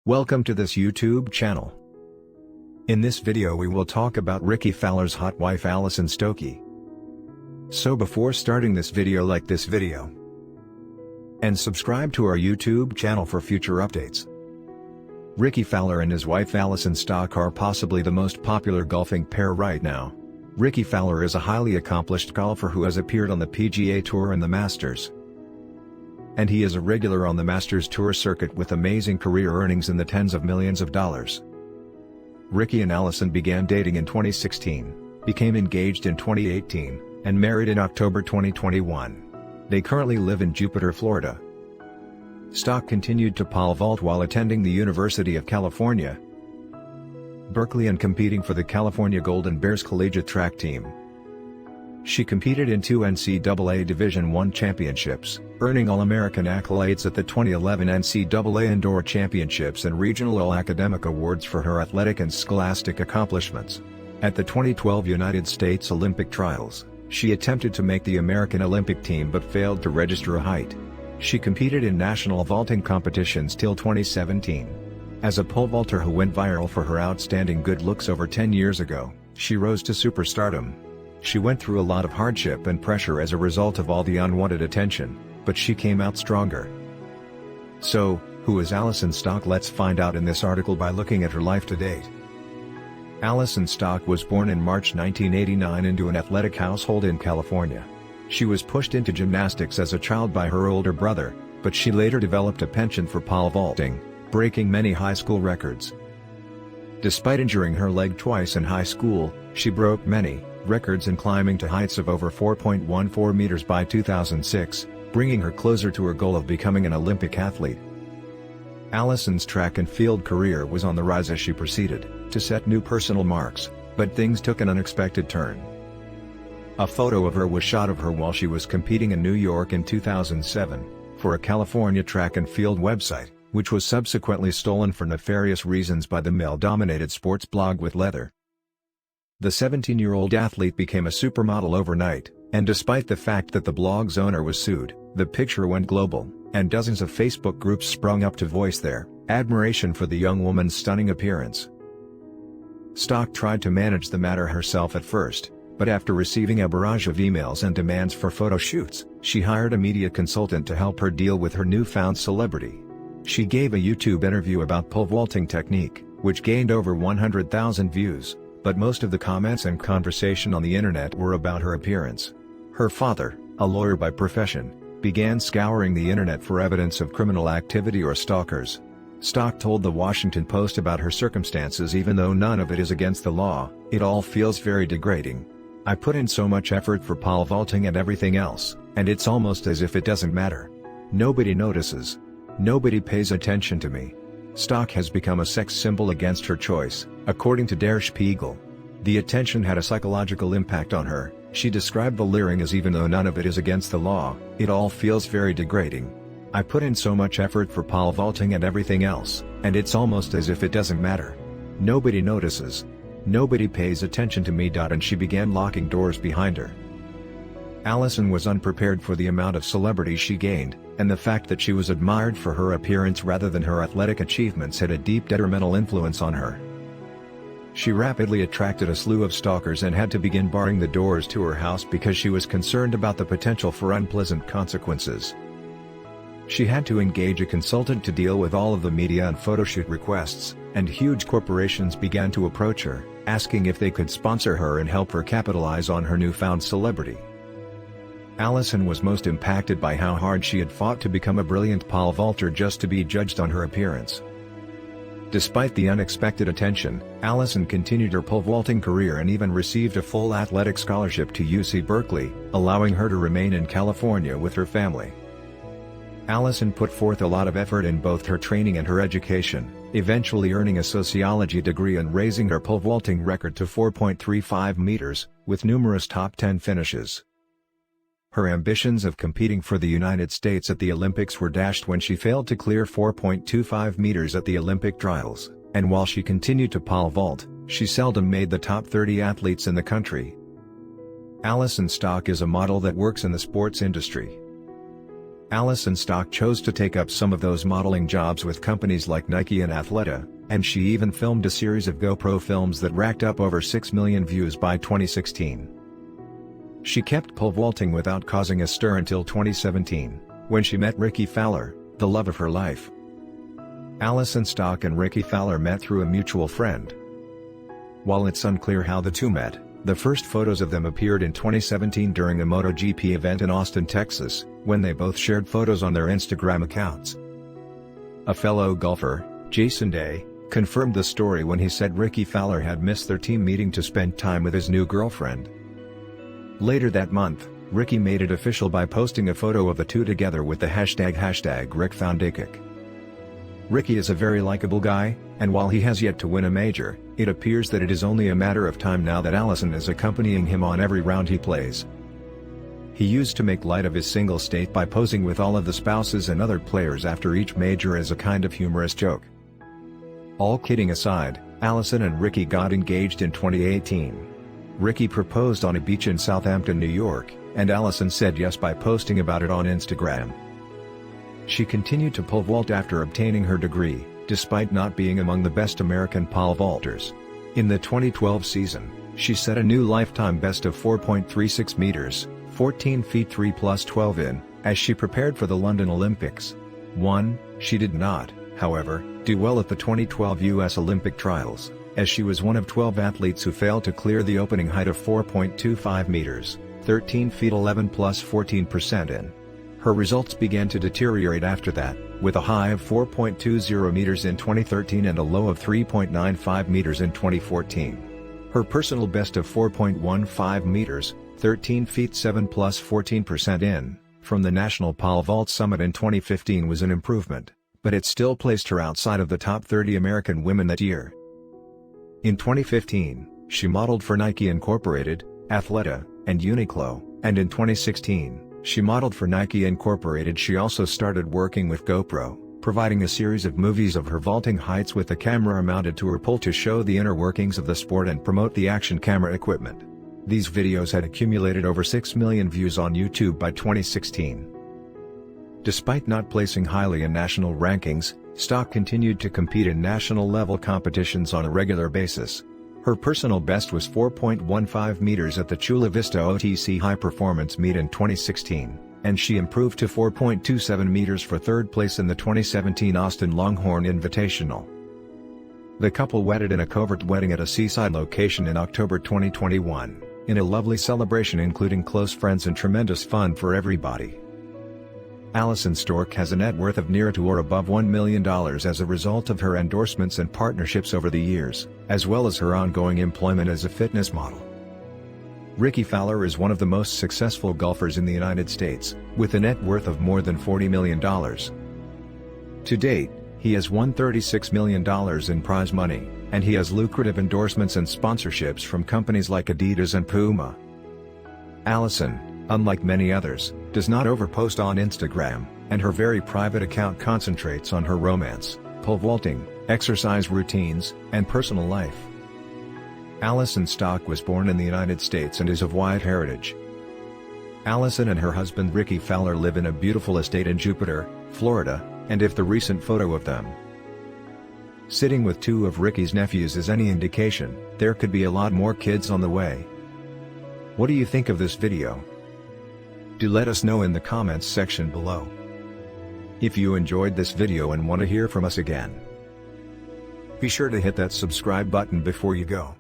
Welcome to this YouTube channel. In this video we will talk about Rickie Fowler's hot wife Alison Stokke. So before starting this video, like this video and subscribe to our YouTube channel for future updates. Rickie Fowler and his wife Alison Stokke are possibly the most popular golfing pair right now. Rickie Fowler is a highly accomplished golfer who has appeared on the PGA Tour and the Masters. And he is a regular on the Masters Tour circuit with amazing career earnings in the tens of millions of dollars. Rickie and Alison began dating in 2016, became engaged in 2018, and married in October 2021. They currently live in Jupiter, Florida. Stokke continued to pole vault while attending the University of California, Berkeley, and competing for the California Golden Bears collegiate track team. She competed in 2 NCAA Division I championships, earning All-American accolades at the 2011 NCAA Indoor Championships and Regional All-Academic Awards for her athletic and scholastic accomplishments. At the 2012 United States Olympic Trials, she attempted to make the American Olympic team but failed to register a height. She competed in national vaulting competitions till 2017. As a pole vaulter who went viral for her outstanding good looks over 10 years ago, she rose to superstardom. She went through a lot of hardship and pressure as a result of all the unwanted attention, but she came out stronger. So, who is Alison Stokke? Let's find out in this article by looking at her life to date. Alison Stokke was born in March 1989 into an athletic household in California. She was pushed into gymnastics as a child by her older brother, but she later developed a penchant for pole vaulting, breaking many high school records. Despite injuring her leg twice in high school, she broke many records in climbing to heights of over 4.14 meters by 2006, bringing her closer to her goal of becoming an Olympic athlete. Alison's track and field career was on the rise as she proceeded to set new personal marks, but things took an unexpected turn. A photo of her was shot of her while she was competing in New York in 2007, for a California track and field website, which was subsequently stolen for nefarious reasons by the male-dominated sports blog With Leather. The 17-year-old athlete became a supermodel overnight, and despite the fact that the blog's owner was sued, the picture went global, and dozens of Facebook groups sprung up to voice their admiration for the young woman's stunning appearance. Stokke tried to manage the matter herself at first, but after receiving a barrage of emails and demands for photo shoots, she hired a media consultant to help her deal with her newfound celebrity. She gave a YouTube interview about pole vaulting technique, which gained over 100,000 views. But most of the comments and conversation on the internet were about her appearance. Her father, a lawyer by profession, began scouring the internet for evidence of criminal activity or stalkers. Stokke told The Washington Post about her circumstances. Even though none of it is against the law, it all feels very degrading. I put in so much effort for pole vaulting and everything else, and it's almost as if it doesn't matter. Nobody notices. Nobody pays attention to me. Stokke has become a sex symbol against her choice, according to Der Spiegel. The attention had a psychological impact on her. She described the leering as, even though none of it is against the law, it all feels very degrading. I put in so much effort for pole vaulting and everything else, and it's almost as if it doesn't matter. Nobody notices. Nobody pays attention to me. And she began locking doors behind her. Alison was unprepared for the amount of celebrity she gained, and the fact that she was admired for her appearance rather than her athletic achievements had a deep detrimental influence on her. She rapidly attracted a slew of stalkers and had to begin barring the doors to her house because she was concerned about the potential for unpleasant consequences. She had to engage a consultant to deal with all of the media and photoshoot requests, and huge corporations began to approach her, asking if they could sponsor her and help her capitalize on her newfound celebrity. Alison was most impacted by how hard she had fought to become a brilliant pole vaulter just to be judged on her appearance. Despite the unexpected attention, Alison continued her pole vaulting career and even received a full athletic scholarship to UC Berkeley, allowing her to remain in California with her family. Alison put forth a lot of effort in both her training and her education, eventually earning a sociology degree and raising her pole vaulting record to 4.35 meters, with numerous top 10 finishes. Her ambitions of competing for the United States at the Olympics were dashed when she failed to clear 4.25 meters at the Olympic trials, and while she continued to pole vault, she seldom made the top 30 athletes in the country. Alison Stokke is a model that works in the sports industry. Allison Stock chose to take up some of those modeling jobs with companies like Nike and Athleta, and she even filmed a series of GoPro films that racked up over 6 million views by 2016. She kept pole vaulting without causing a stir until 2017, when she met Rickie Fowler, the love of her life. Allison Stock and Rickie Fowler met through a mutual friend. While it's unclear how the two met, the first photos of them appeared in 2017 during a MotoGP event in Austin, Texas, when they both shared photos on their Instagram accounts. A fellow golfer, Jason Day, confirmed the story when he said Rickie Fowler had missed their team meeting to spend time with his new girlfriend. Later that month, Rickie made it official by posting a photo of the two together with the hashtag #RickFoundakick. Rickie is a very likable guy, and while he has yet to win a major, it appears that it is only a matter of time now that Allison is accompanying him on every round he plays. He used to make light of his single state by posing with all of the spouses and other players after each major as a kind of humorous joke. All kidding aside, Allison and Rickie got engaged in 2018. Rickie proposed on a beach in Southampton, New York, and Allison said yes by posting about it on Instagram. She continued to pole vault after obtaining her degree, despite not being among the best American pole vaulters. In the 2012 season, she set a new lifetime best of 4.36 meters, 14 feet 3 plus 12 in, as she prepared for the London Olympics. She did not, however, do well at the 2012 U.S. Olympic trials, as she was one of 12 athletes who failed to clear the opening height of 4.25 meters, 13 feet 11 plus 14% in. Her results began to deteriorate after that, with a high of 4.20 meters in 2013 and a low of 3.95 meters in 2014. Her personal best of 4.15 meters, 13 feet 7 plus 14% in, from the National Pole Vault Summit in 2015 was an improvement, but it still placed her outside of the top 30 American women that year. In 2015, she modeled for Nike Incorporated, Athleta, and Uniqlo, and in 2016, she modeled for Nike Incorporated. She also started working with GoPro, providing a series of movies of her vaulting heights with the camera mounted to her pole to show the inner workings of the sport and promote the action camera equipment. These videos had accumulated over 6 million views on YouTube by 2016. Despite not placing highly in national rankings, Stock continued to compete in national-level competitions on a regular basis. Her personal best was 4.15 meters at the Chula Vista OTC High Performance Meet in 2016, and she improved to 4.27 meters for third place in the 2017 Austin Longhorn Invitational. The couple wedded in a covert wedding at a seaside location in October 2021, in a lovely celebration including close friends and tremendous fun for everybody. Allison Stock has a net worth of near to or above $1 million as a result of her endorsements and partnerships over the years, as well as her ongoing employment as a fitness model. Rickie Fowler is one of the most successful golfers in the United States, with a net worth of more than $40 million. To date, he has won $36 million in prize money, and he has lucrative endorsements and sponsorships from companies like Adidas and Puma. Allison, unlike many others, does not overpost on Instagram, and her very private account concentrates on her romance, pole vaulting, exercise routines, and personal life. Allison Stock was born in the United States and is of white heritage. Allison and her husband Rickie Fowler live in a beautiful estate in Jupiter, Florida, and if the recent photo of them sitting with two of Rickie's nephews is any indication, there could be a lot more kids on the way. What do you think of this video? Do let us know in the comments section below. If you enjoyed this video and want to hear from us again, be sure to hit that subscribe button before you go.